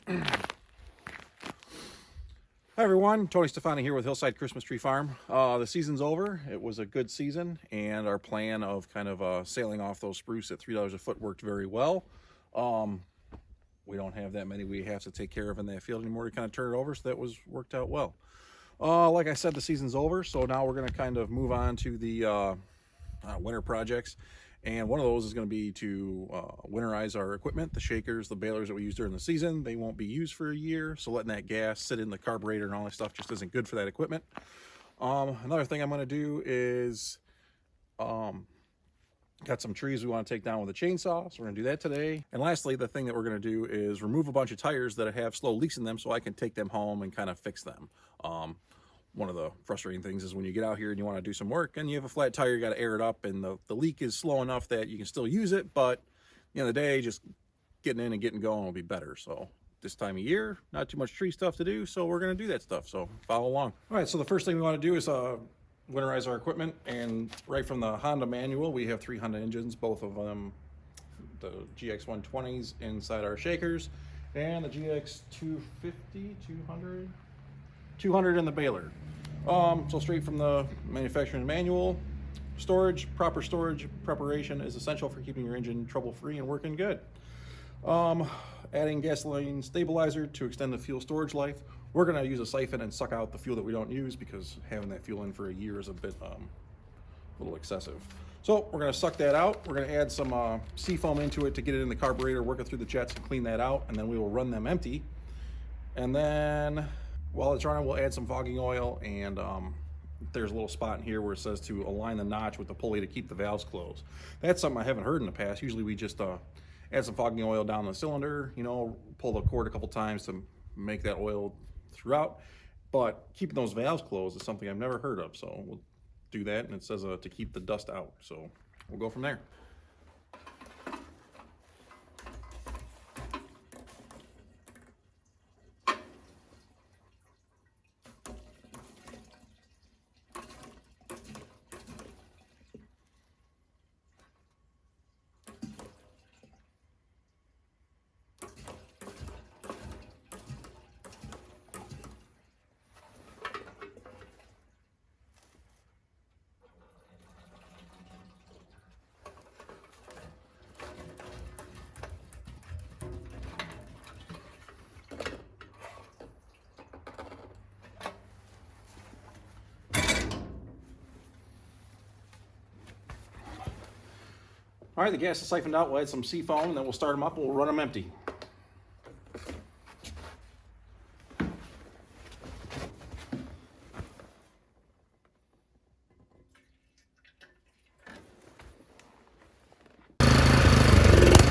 Hi everyone, Tony Stefani here with Hillside Christmas Tree Farm. The season's over. It was a good season, and our plan of kind of sailing off those spruce at $3 a foot worked very well. We don't have that many we have to take care of in that field anymore to kind of turn it over, so that worked out well. Like I said, the season's over, so now we're going to kind of move on to the winter projects. And one of those is going to be to winterize our equipment, the shakers, the balers that we use during the season. They won't be used for a year, so letting that gas sit in the carburetor and all that stuff just isn't good for that equipment. Another thing I'm going to do is got some trees we want to take down with a chainsaw, so we're going to do that today. And lastly, the thing that we're going to do is remove a bunch of tires that have slow leaks in them so I can take them home and kind of fix them. One of the frustrating things is when you get out here and you want to do some work and you have a flat tire, you got to air it up, and the leak is slow enough that you can still use it, but at the end of the day, just getting in and getting going will be better. So this time of year, not too much tree stuff to do, so we're going to do that stuff, so follow along. All right, so the first thing we want to do is winterize our equipment, and right from the Honda manual, we have 3 Honda engines, both of them the GX 120s inside our shakers, and the GX 250, 200 in the baler. So straight from the manufacturer's manual, proper storage preparation is essential for keeping your engine trouble-free and working good. Adding gasoline stabilizer to extend the fuel storage life. We're going to use a siphon and suck out the fuel that we don't use because having that fuel in for a year is a bit a little excessive. So we're going to suck that out. We're going to add some seafoam into it to get it in the carburetor, work it through the jets and clean that out, and then we will run them empty. And then while it's running, we'll add some fogging oil, and there's a little spot in here where it says to align the notch with the pulley to keep the valves closed. That's something I haven't heard in the past. Usually we just add some fogging oil down the cylinder, pull the cord a couple times to make that oil throughout. But keeping those valves closed is something I've never heard of, so we'll do that, and it says to keep the dust out. So we'll go from there. All right, the gas is siphoned out. We'll add some seafoam, and then we'll start them up and we'll run them empty.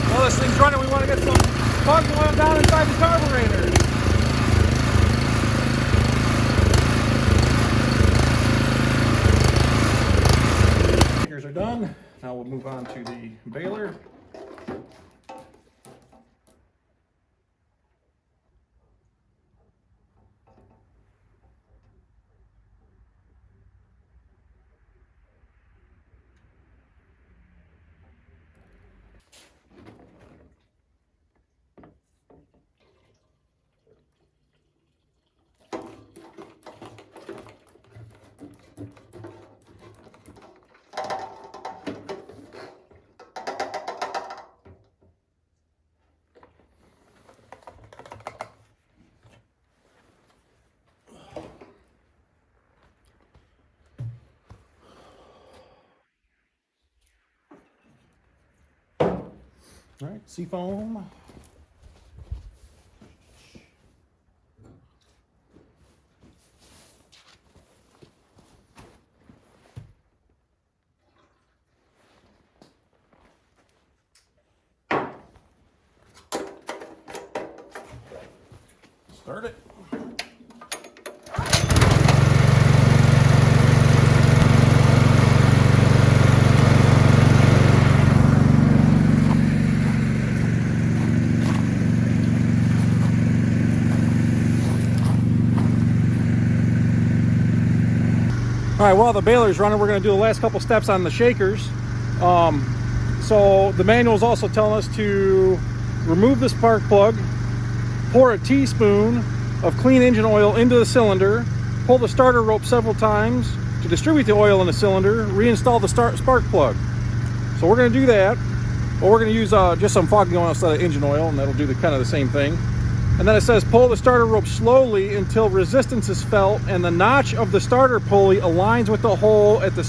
While this thing's running, we want to get some fogging oil down inside the carburetor. Are done. Now we'll move on to the baler. All right, seafoam. Start it. All right, while the baler's running, we're going to do the last couple steps on the shakers. So the manual is also telling us to remove the spark plug, pour a teaspoon of clean engine oil into the cylinder, pull the starter rope several times to distribute the oil in the cylinder, reinstall the spark plug. So we're going to do that, but we're going to use just some fogging oil instead of engine oil, and that'll do kind of the same thing. And then it says pull the starter rope slowly until resistance is felt and the notch of the starter pulley aligns with the hole at the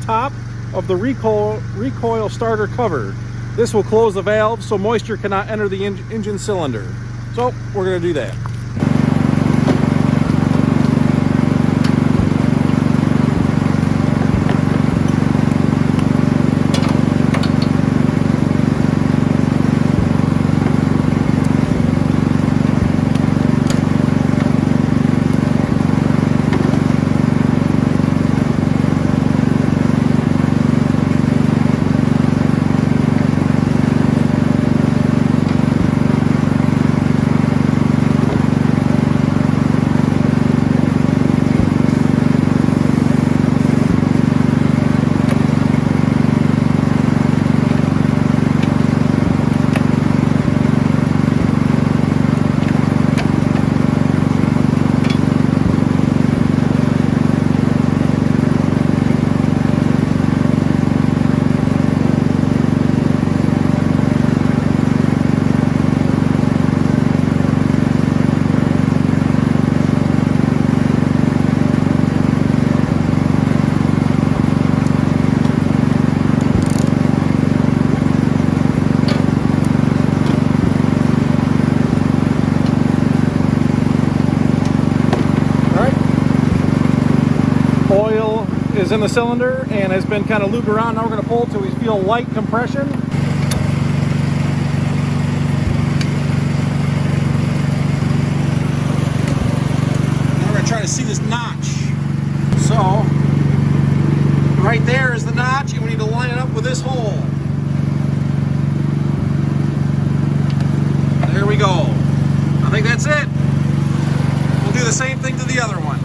top of the recoil starter cover. This will close the valve so moisture cannot enter the engine cylinder. So we're going to do that. Oil is in the cylinder and has been kind of lubed around. Now we're going to pull till we feel light compression. Now we're going to try to see this notch. So right there is the notch, and we need to line it up with this hole. There we go. I think that's it. We'll do the same thing to the other one.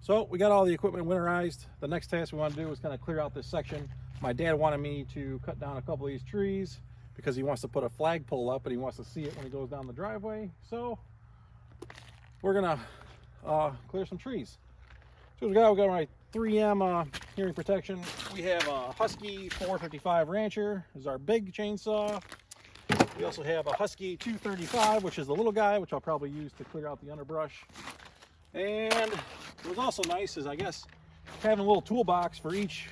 So we got all the equipment winterized. The next task we want to do is kind of clear out this section. My dad wanted me to cut down a couple of these trees because he wants to put a flagpole up and he wants to see it when he goes down the driveway. So we're gonna clear some trees. So we got my 3M hearing protection. We have a Husky 455 Rancher. This is our big chainsaw. We also have a Husky 235, which is the little guy, which I'll probably use to clear out the underbrush. And what was also nice is, I guess, having a little toolbox for each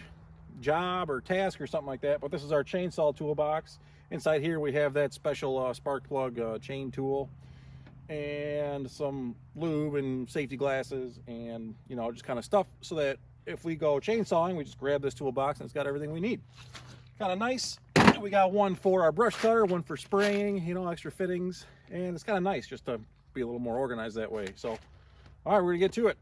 job or task or something like that. But this is our chainsaw toolbox. Inside here we have that special spark plug chain tool and some lube and safety glasses and, you know, just kind of stuff so that if we go chainsawing, we just grab this toolbox and it's got everything we need. Kind of nice. We got one for our brush cutter, one for spraying, you know, extra fittings, and it's kind of nice just to be a little more organized that way. So all right, we're gonna get to it.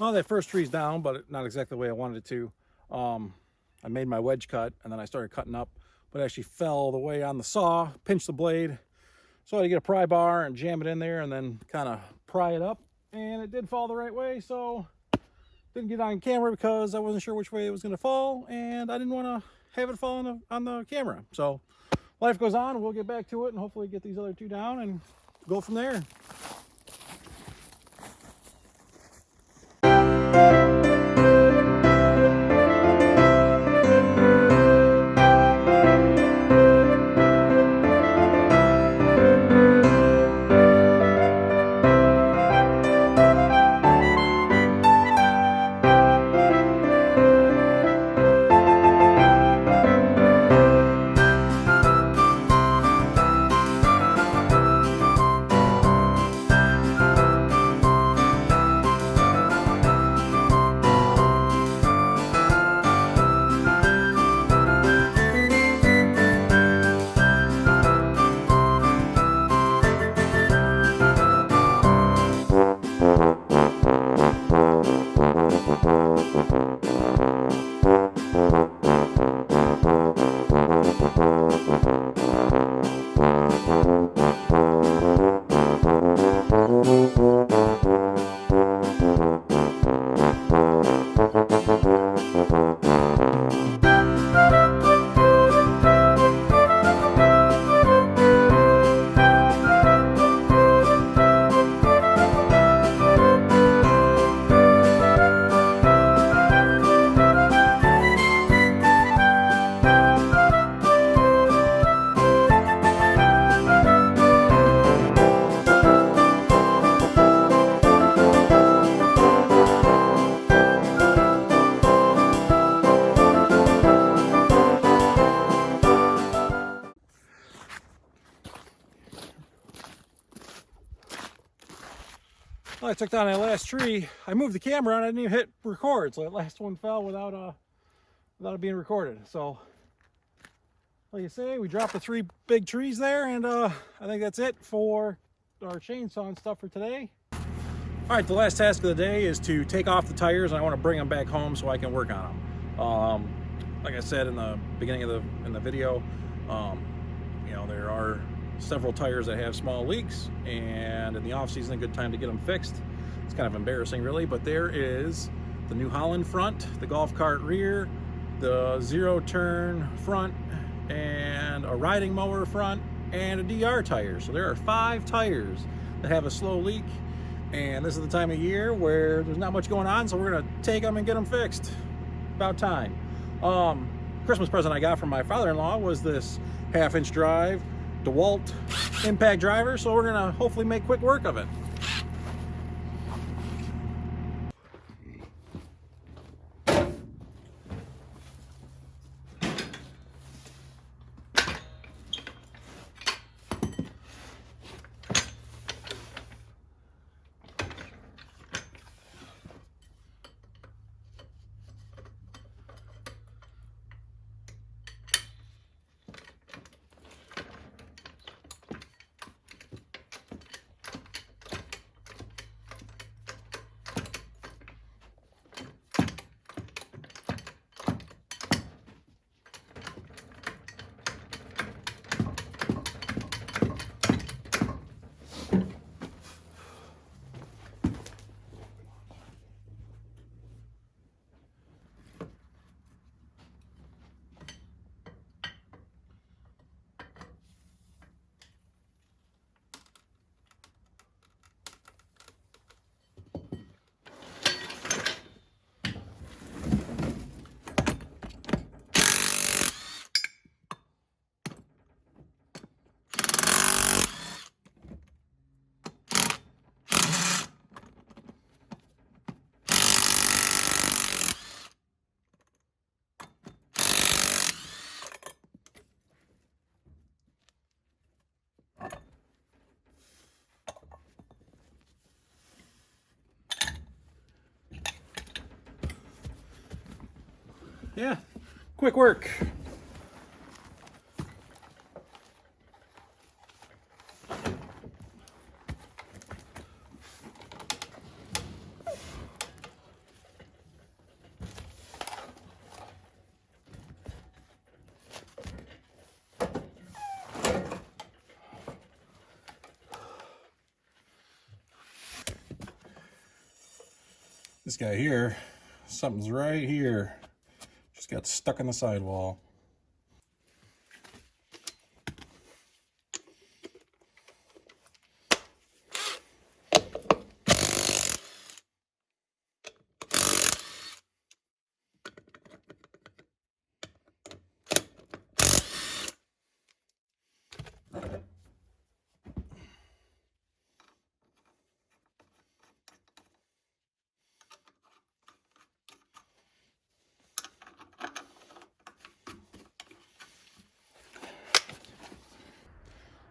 Well, that first tree's down, but not exactly the way I wanted it to. I made my wedge cut, and then I started cutting up, but it actually fell the way on the saw, pinched the blade. So I had to get a pry bar and jam it in there and then kind of pry it up, and it did fall the right way. So didn't get on camera because I wasn't sure which way it was going to fall, and I didn't want to have it fall on the camera. So life goes on. We'll get back to it and hopefully get these other two down and go from there. Well, I took down that last tree. I moved the camera and I didn't even hit record, so that last one fell without it being recorded. So, like you say, we dropped the 3 big trees there, and I think that's it for our chainsaw and stuff for today. All right, the last task of the day is to take off the tires, and I want to bring them back home so I can work on them. Like I said in the beginning of the video, you know, there are several tires that have small leaks, and in the off season, a good time to get them fixed. It's kind of embarrassing, really, but there is the New Holland front, the golf cart rear, the zero turn front, and a riding mower front, and a DR tire. So there are 5 tires that have a slow leak, and this is the time of year where there's not much going on, so we're gonna take them and get them fixed. About time. Christmas present I got from my father-in-law was this 1/2-inch drive DeWalt impact driver, so we're gonna hopefully make quick work of it. Yeah, quick work. This guy here, something's right here. Just got stuck in the sidewall.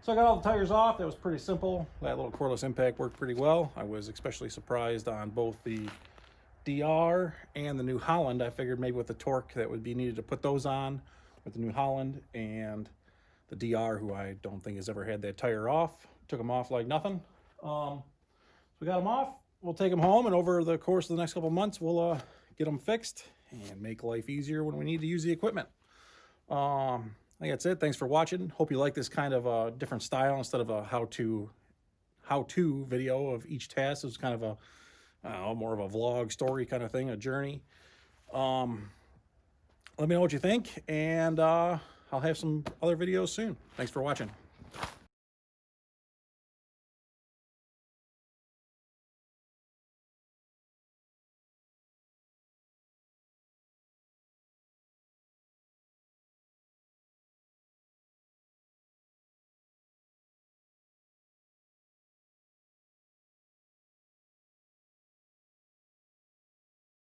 So I got all the tires off. That was pretty simple. That little cordless impact worked pretty well. I was especially surprised on both the DR and the New Holland. I figured maybe with the torque that would be needed to put those on with the New Holland, and the DR, who I don't think has ever had that tire off. Took them off like nothing. So we got them off. We'll take them home, and over the course of the next couple months, we'll get them fixed and make life easier when we need to use the equipment. I think that's it. Thanks for watching. Hope you like this kind of a different style instead of a how-to video of each task. It was kind of a, I don't know, more of a vlog story kind of thing, a journey. Let me know what you think, and I'll have some other videos soon. Thanks for watching.